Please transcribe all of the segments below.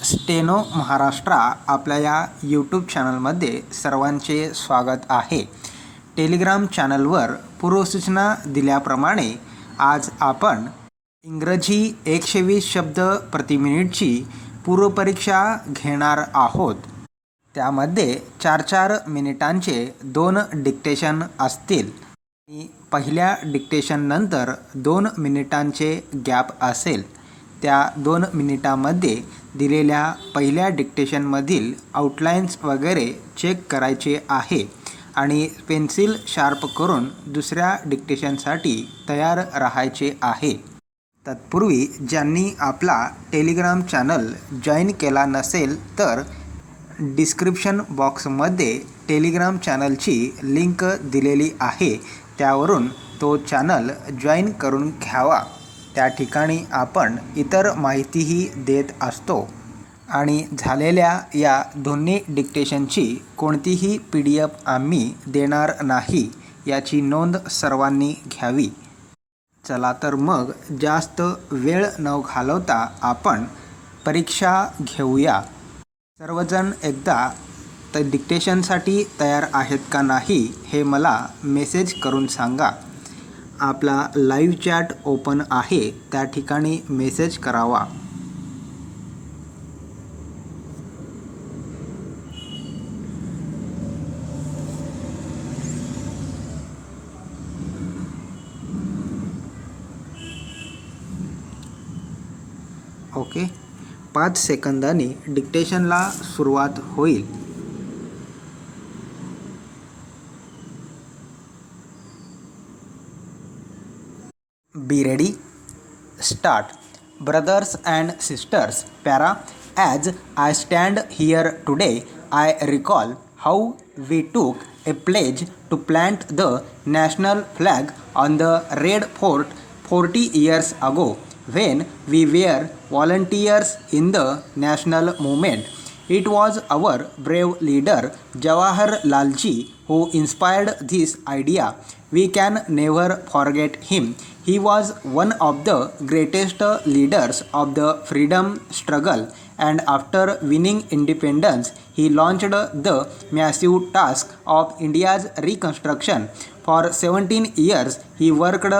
Steno Maharashtra आपल्या या YouTube चॅनलमध्ये सर्वांचे स्वागत आहे. टेलिग्राम चॅनलवर पूर्वसूचना दिल्याप्रमाणे आज आपण इंग्रजी 120 शब्द प्रति मिनिटची पूर्वपरीक्षा घेणार आहोत. त्यामध्ये 4-4 मिनिटांचे 2 डिक्टेशन असतील. पहिल्या डिक्टेशननंतर 2 मिनिटांचे गॅप असेल. त्या 2 मिनिटांमध्ये दिलेल्या पहिल्या डिक्टेशनमधील आउटलाईन्स वगैरे चेक करायचे आहे आणि पेन्सिल शार्प करून दुसऱ्या डिक्टेशनसाठी तयार राहायचे आहे. तत्पूर्वी ज्यांनी आपला टेलिग्राम चॅनल जॉईन केला नसेल तर डिस्क्रिप्शन बॉक्समध्ये टेलिग्राम चॅनलची लिंक दिलेली आहे. त्यावरून तो चॅनल जॉईन करून घ्यावा. त्या ठिकाणी आपण इतर माहितीही देत असतो आणि झालेल्या या दोन्ही डिक्टेशनची कोणतीही PDF आम्ही देणार नाही याची नोंद सर्वांनी घ्यावी. चला तर मग जास्त वेळ न घालवता आपण परीक्षा घेऊया. सर्वजण एकदा डिक्टेशनसाठी तयार आहेत का नाही हे मला मेसेज करून सांगा. आपला लाईव्ह चॅट ओपन आहे त्या ठिकाणी मेसेज करावा. ओके, 5 सेकंदांनी डिक्टेशनला सुरुवात होईल. Be ready. Start. Brothers and sisters, para. As I stand here today, I recall how we took a pledge to plant the national flag on the Red Fort 40 years ago when we were volunteers in the national movement. It was our brave leader Jawaharlalji who inspired this idea. We can never forget him. He was one of the greatest leaders of the freedom struggle, and after winning independence, he launched the massive task of India's reconstruction. For 17 years, he worked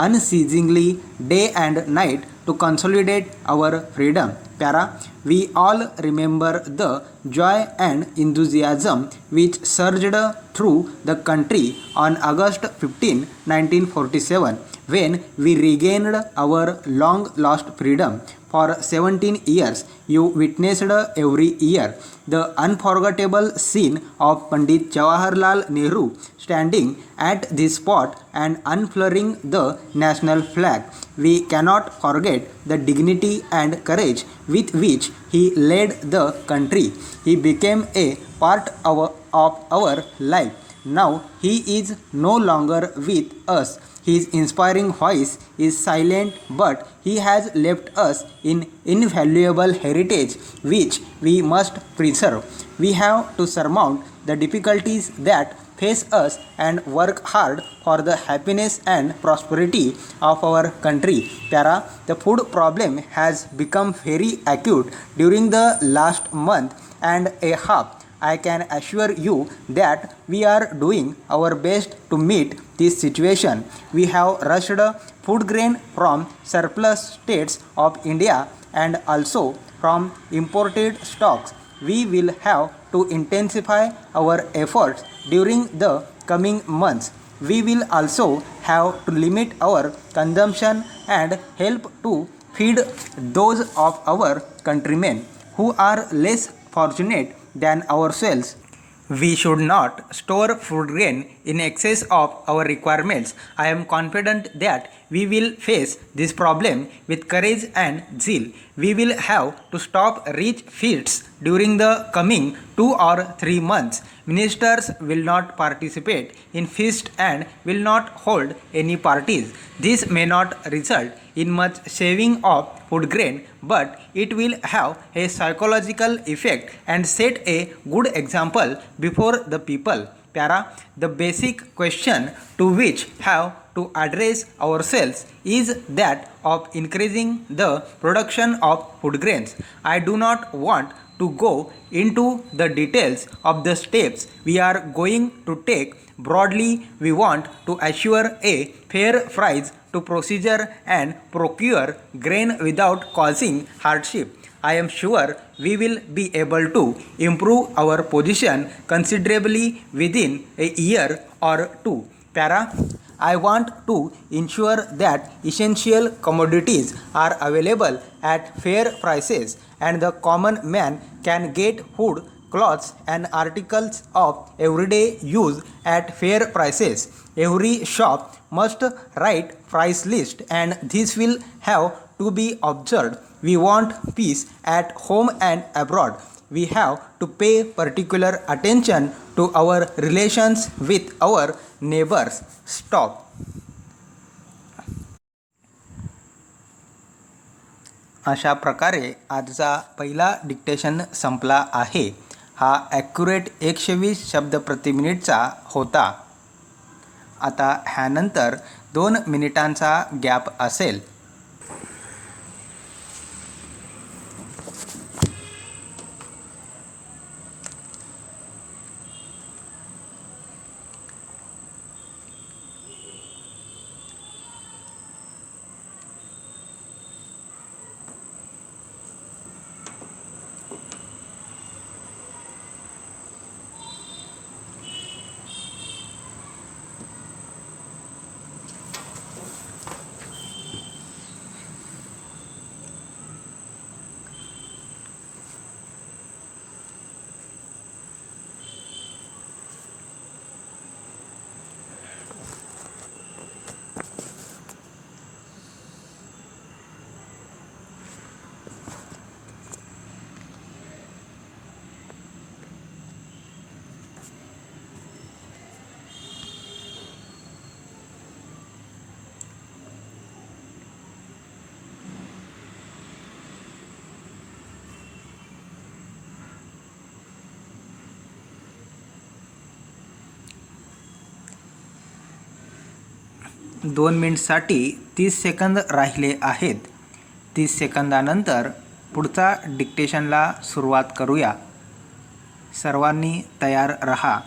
unceasingly day and night to consolidate our freedom. Para, we all remember the joy and enthusiasm which surged through the country on August 15, 1947, when we regained our long-lost freedom. For 17 years, you witnessed every year the unforgettable scene of Pandit Jawaharlal Nehru standing at this spot and unfurling the national flag. We cannot forget the dignity and courage with which he led the country. He became a part of our life. Now he is no longer with us. His inspiring voice is silent, but he has left us an invaluable heritage which we must preserve. We have to surmount the difficulties that face us and work hard for the happiness and prosperity of our country. Para, the food problem has become very acute during the last month and a half. I can assure you that we are doing our best to meet this situation. We have rushed food grain from surplus states of India and also from imported stocks. We will have to intensify our efforts during the coming months. We will also have to limit our consumption and help to feed those of our countrymen who are less fortunate than ourselves. We should not store food grain in excess of our requirements. I am confident that we will face this problem with courage and zeal. We will have to stop rich feasts during the coming 2 or 3 months. Ministers will not participate in feasts and will not hold any parties. This may not result in much saving of food grain, but it will have a psychological effect and set a good example before the people. Para, the basic question to which have to address ourselves is that of increasing the production of food grains. I do not want to go into the details of the steps we are going to take. Broadly, we want to assure a fair price to procedure and procure grain without causing hardship. I am sure we will be able to improve our position considerably within a year or two. Para, I want to ensure that essential commodities are available at fair prices and the common man can get food, clothes and articles of everyday use at fair prices. Every shop must write price list and this will have to be observed. We want peace at home and abroad. We have to pay particular attention to our relations with our neighbors. Stop. अशा प्रकारे आजचा पहिला dictation संपला आहे. हा accurate 120 शब्द प्रति मिनिटचा होता. आता ह्यानंतर 2 मिनिटांचा गॅप असेल. दोन मिनिटसाठी 30 सेकंद राहिले आहेत. 30 सेकंदानंतर पुढचा डिक्टेशनला सुरुवात करूया. सर्वांनी तयार रहा.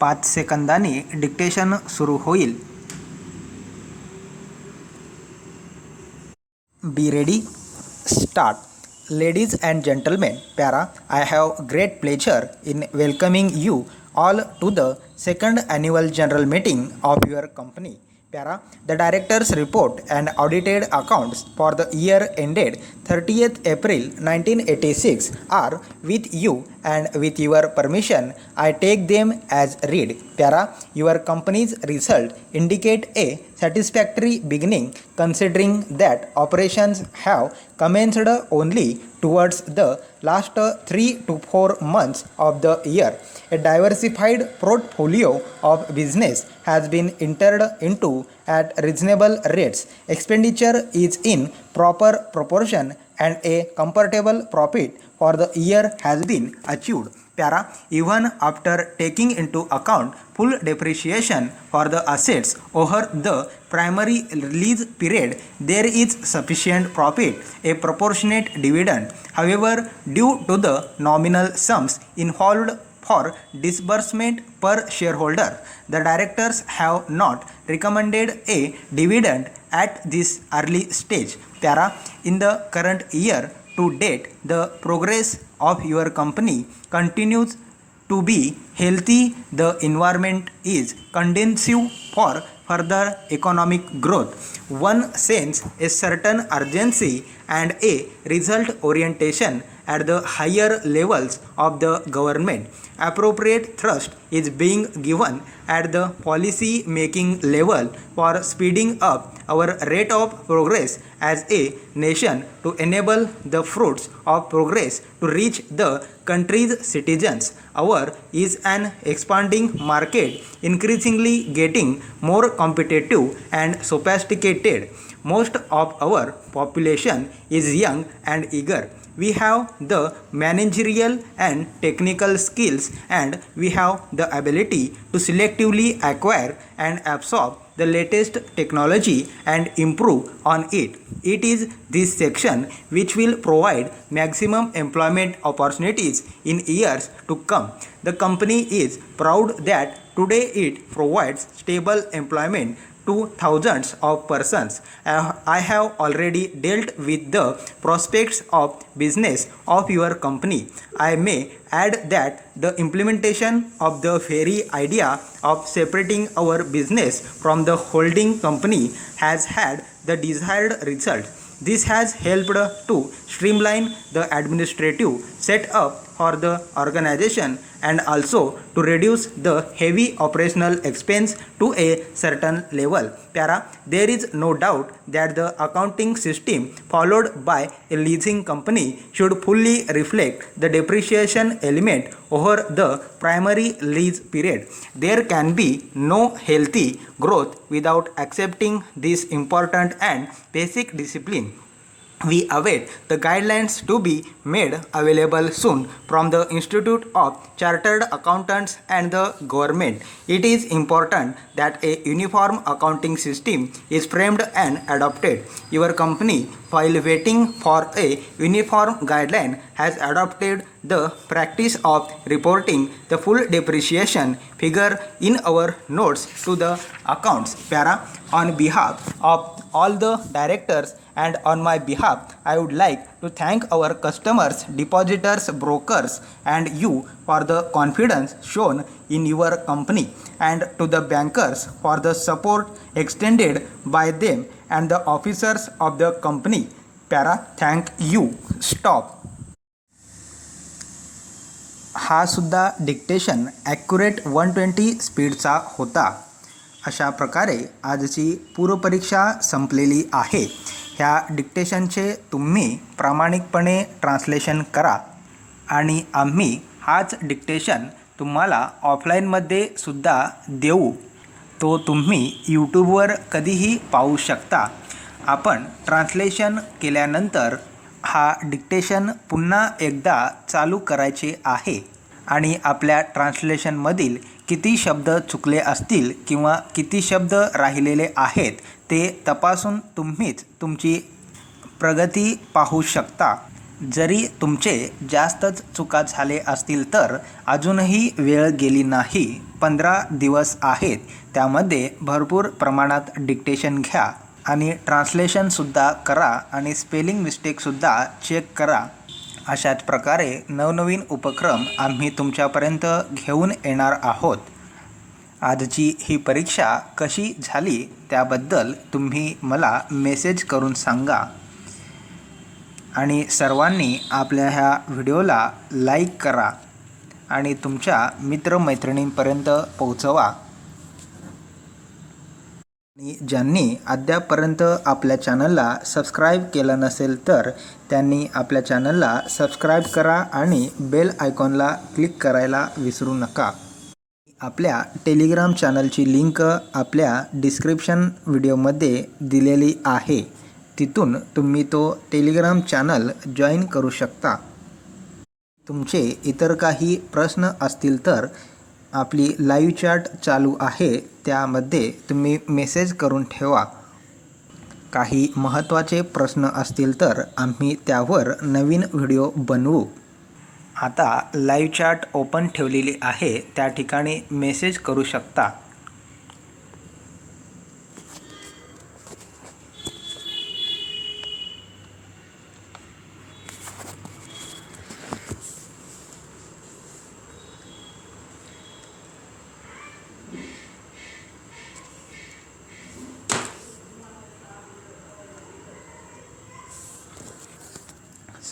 पाच सेकंदांनी डिक्टेशन सुरू होईल. Be ready. Start. Ladies and gentlemen, Para, I have great pleasure in welcoming you all to the second annual general meeting of your company. Para, the director's report and audited accounts for the year ended 30th April 1986 are with you, and with your permission, I take them as read. Para, your company's result indicate a satisfactory beginning considering that operations have commenced only towards the last 3 to 4 months of the year. A diversified portfolio of business has been entered into at reasonable rates. Expenditure is in proper proportion and a comfortable profit for the year has been achieved. Para, even after taking into account full depreciation for the assets over the primary lease period, there is sufficient profit, a proportionate dividend. However, due to the nominal sums involved for disbursement per shareholder, the directors have not recommended a dividend at this early stage. Para, in the current year to date, the progress of your company continues to be healthy. The environment is conducive for further economic growth. One sense a certain urgency and a result orientation at the higher levels of the government. Appropriate thrust is being given at the policy making level for speeding up our rate of progress as a nation to enable the fruits of progress to reach the country's citizens. Our is an expanding market, increasingly getting more competitive and sophisticated. Most of our population is young and eager. We have the managerial and technical skills, and we have the ability to selectively acquire and absorb the latest technology and improve on it. It is this section which will provide maximum employment opportunities in years to come. The company is proud that today it provides stable employment to thousands of persons. I have already dealt with the prospects of business of your company. I may add that the implementation of the very idea of separating our business from the holding company has had the desired result. This has helped to streamline the administrative setup for the organization and also to reduce the heavy operational expense to a certain level. There is no doubt that the accounting system followed by a leasing company should fully reflect the depreciation element over the primary lease period. There can be no healthy growth without accepting this important and basic discipline. We await the guidelines to be made available soon from the Institute of Chartered Accountants and the government. It is important that a uniform accounting system is framed and adopted. Your company, while waiting for a uniform guideline, has adopted the practice of reporting the full depreciation figure in our notes to the accounts. On behalf of all the directors and on my behalf, I would like to thank our customers, depositors, brokers, and you for the confidence shown in your company, and to the bankers for the support extended by them and the officers of the company. Thank you. Stop. हा सुद्धा dictation accurate 120 स्पीडचा होता. अशा प्रकारे आजची पूर्वपरीक्षा संपलेली आहे. ह्या डिक्टेशनचे तुम्ही प्रामाणिकपणे ट्रान्सलेशन करा आणि आम्ही हाच डिक्टेशन तुम्हाला ऑफलाईनमध्ये सुद्धा देऊ. तो तुम्ही यूट्यूबवर कधीही पाहू शकता. आपण ट्रान्सलेशन केल्यानंतर हा डिक्टेशन पुन्हा एकदा चालू करायचे आहे आणि आपल्या ट्रान्सलेशनमधील किती शब्द चुकले असतील किंवा किती शब्द राहिलेले आहेत ते तपासून तुम्हीच तुमची प्रगती पाहू शकता. जरी तुमचे जास्तच चुका झाले असतील तर अजूनही वेळ गेली नाही. 15 दिवस आहेत. त्यामध्ये भरपूर प्रमाणात डिक्टेशन घ्या आणि ट्रान्सलेशनसुद्धा करा आणि स्पेलिंग मिस्टेकसुद्धा चेक करा. अशाच प्रकारे नवनवीन उपक्रम आम्ही तुमच्यापर्यंत घेऊन येणार आहोत. आजची ही परीक्षा कशी झाली त्याबद्दल तुम्ही मला मेसेज करून सांगा आणि सर्वांनी आपल्या ह्या व्हिडिओला लाईक करा आणि तुमच्या मित्रमैत्रिणींपर्यंत पोहोचवा. आणि ज्यांनी अद्यापपर्यंत आपल्या चॅनलला सबस्क्राईब केलं नसेल तर त्यांनी आपल्या चॅनलला सबस्क्राईब करा आणि बेल आयकॉनला क्लिक करायला विसरू नका. आपल्या टेलिग्राम चॅनलची लिंक आपल्या डिस्क्रिप्शन व्हिडिओमध्ये दिलेली आहे. तिथून तुम्ही तो टेलिग्राम चॅनल जॉईन करू शकता. तुमचे इतर काही प्रश्न असतील तर आपली लाईव्ह चॅट चालू आहे त्यामध्ये तुम्ही मेसेज करून ठेवा. काही महत्त्वाचे प्रश्न असतील तर आम्ही त्यावर नवीन व्हिडिओ बनवू. आता लाईव्ह चॅट ओपन ठेवलेली आहे त्या ठिकाणी मेसेज करू शकता.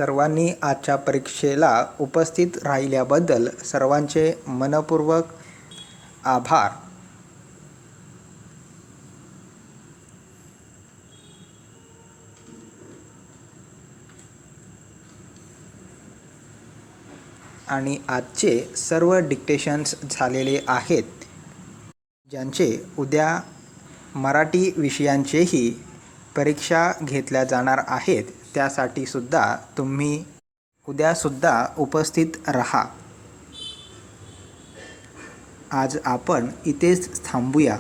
सर्वांनी आजच्या परीक्षेला उपस्थित राहिल्याबद्दल सर्वांचे मनपूर्वक आभार. आणि आजचे सर्व डिक्टेशन्स झालेले आहेत. ज्यांचे उद्या मराठी विषयांचेही परीक्षा घेतल्या जाणार आहेत, त्यासाठी सुद्धा तुम्ही उद्यासुद्धा उपस्थित राहा. आज आपण इथेच थांबूया.